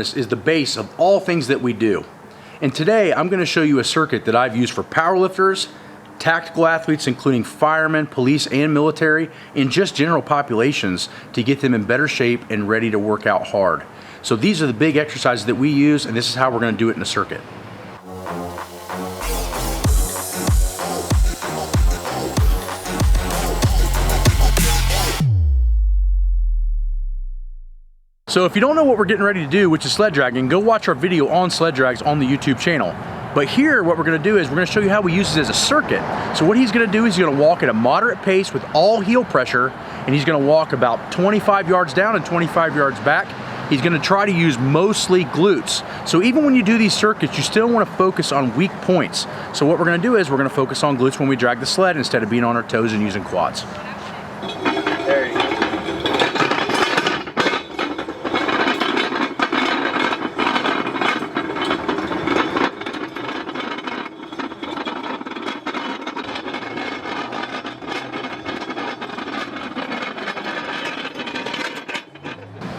Preparedness is the base of all things that we do. And today I'm going to show you a circuit that I've used for powerlifters, tactical athletes, including firemen, police, and military, and just general populations to get them in better shape and ready to work out hard. So these are the big exercises that we use, and this is how we're going to do it in a circuit. So if you don't know what we're getting ready to do, which is sled dragging, go watch our video on sled drags on the YouTube channel. But here, what we're gonna do is we're gonna show you how we use it as a circuit. So what he's gonna do is he's gonna walk at a moderate pace with all heel pressure, and he's gonna walk about 25 yards down and 25 yards back. He's gonna try to use mostly glutes. So even when you do these circuits, you still wanna focus on weak points. So what we're gonna do is we're gonna focus on glutes when we drag the sled instead of being on our toes and using quads. There you go.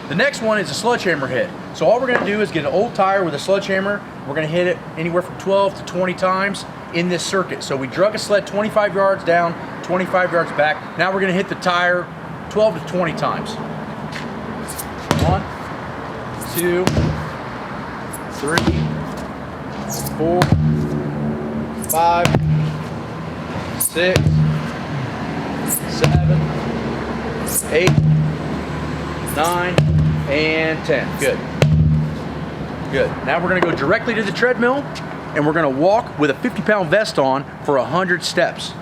The next one is a sledgehammer hit. So all we're gonna do is get an old tire with a sledgehammer. We're gonna hit it anywhere from 12 to 20 times in this circuit. So we drug a sled 25 yards down, 25 yards back. Now we're gonna hit the tire 12 to 20 times. 1, 2, 3, 4, 5, 6, 7, 8, 9, and 10. Good. Good. Now we're going to go directly to the treadmill, and we're going to walk with a 50-pound vest on for 100 steps.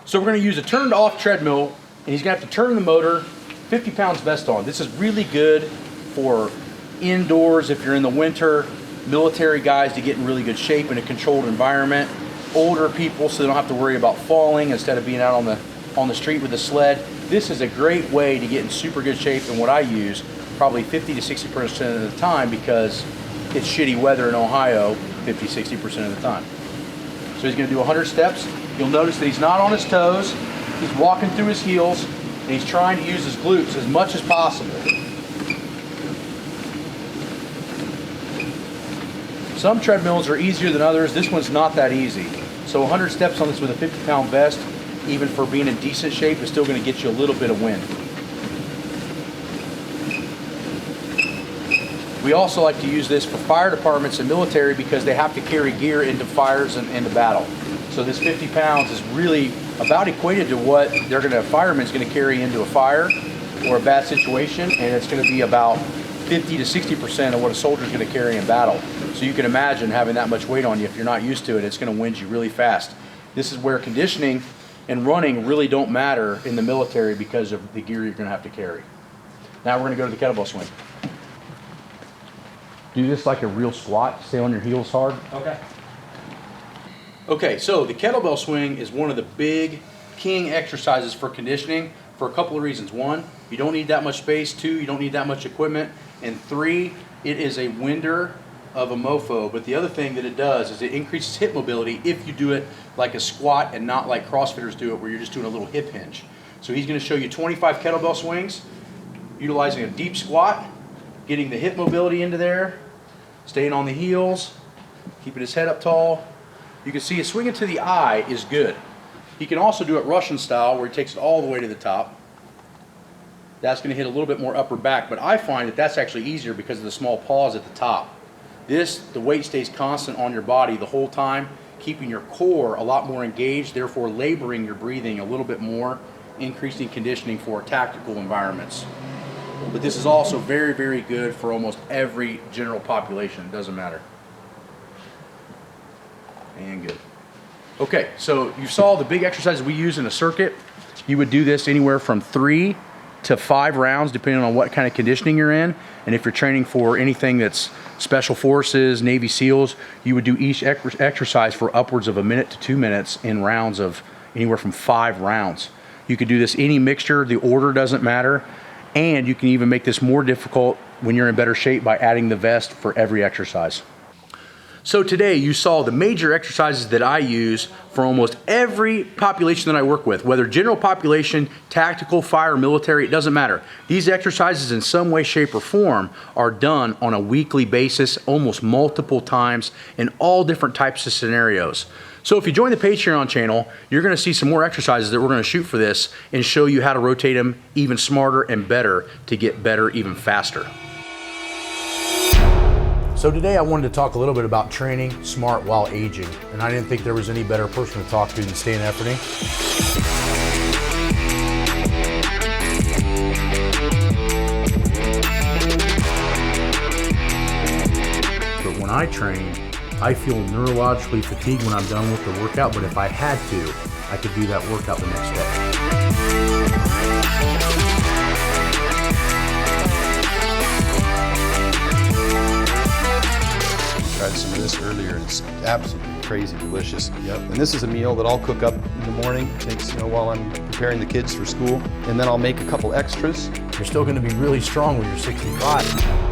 So we're going to use a turned off treadmill, and he's going to have to turn the motor, 50 pounds vest on. This is really good for indoors if you're in the winter, military guys to get in really good shape in a controlled environment, older people so they don't have to worry about falling instead of being out on the street with a sled. This is a great way to get in super good shape, and what I use probably 50 to 60% of the time because it's shitty weather in Ohio 50-60% of the time. So he's going to do 100 steps. You'll notice that he's not on his toes. He's walking through his heels, and he's trying to use his glutes as much as possible. Some treadmills are easier than others. This one's not that easy. So 100 steps on this with a 50-pound vest, even for being in decent shape, is still going to get you a little bit of wind. We also like to use this for fire departments and military because they have to carry gear into fires and into battle. So this 50 pounds is really about equated to what fireman's going to carry into a fire or a bad situation, and it's going to be about 50 to 60% of what a soldier's going to carry in battle. So you can imagine having that much weight on you. If you're not used to it, it's going to wind you really fast. This is where conditioning and running really don't matter in the military because of the gear you're going to have to carry. Now we're going to go to the kettlebell swing. Do this like a real squat. Stay on your heels hard. Okay. Okay, so the kettlebell swing is one of the big king exercises for conditioning for a couple of reasons. 1, you don't need that much space. 2, you don't need that much equipment. And 3, it is a winder of a mofo. But the other thing that it does is it increases hip mobility if you do it like a squat and not like CrossFitters do it where you're just doing a little hip hinge. So he's going to show you 25 kettlebell swings, utilizing a deep squat, getting the hip mobility into there, staying on the heels, keeping his head up tall. You can see swinging to the eye is good. He can also do it Russian style where he takes it all the way to the top. That's going to hit a little bit more upper back, but I find that that's actually easier because of the small pause at the top. The weight stays constant on your body the whole time, keeping your core a lot more engaged, therefore laboring your breathing a little bit more, increasing conditioning for tactical environments. But this is also very, very good for almost every general population. It doesn't matter. And good. Okay, so you saw the big exercises we use in a circuit. You would do this anywhere from 3 to 5 rounds depending on what kind of conditioning you're in. And if you're training for anything that's Special Forces, Navy SEALs, you would do each exercise for upwards of 1 minute to 2 minutes in rounds of anywhere from 5 rounds. You could do this any mixture, the order doesn't matter, and you can even make this more difficult when you're in better shape by adding the vest for every exercise. So today you saw the major exercises that I use for almost every population that I work with, whether general population, tactical, fire, military, it doesn't matter. These exercises in some way, shape, or form are done on a weekly basis, almost multiple times in all different types of scenarios. So if you join the Patreon channel, you're gonna see some more exercises that we're gonna shoot for this and show you how to rotate them even smarter and better to get better even faster. So today I wanted to talk a little bit about training smart while aging, and I didn't think there was any better person to talk to than Stan Efferding. But when I train, I feel neurologically fatigued when I'm done with the workout, but if I had to, I could do that workout the next day. Tried some of this earlier and it's absolutely crazy delicious. Yep. And this is a meal that I'll cook up in the morning, takes, while I'm preparing the kids for school, and then I'll make a couple extras. You're still going to be really strong when you're 65.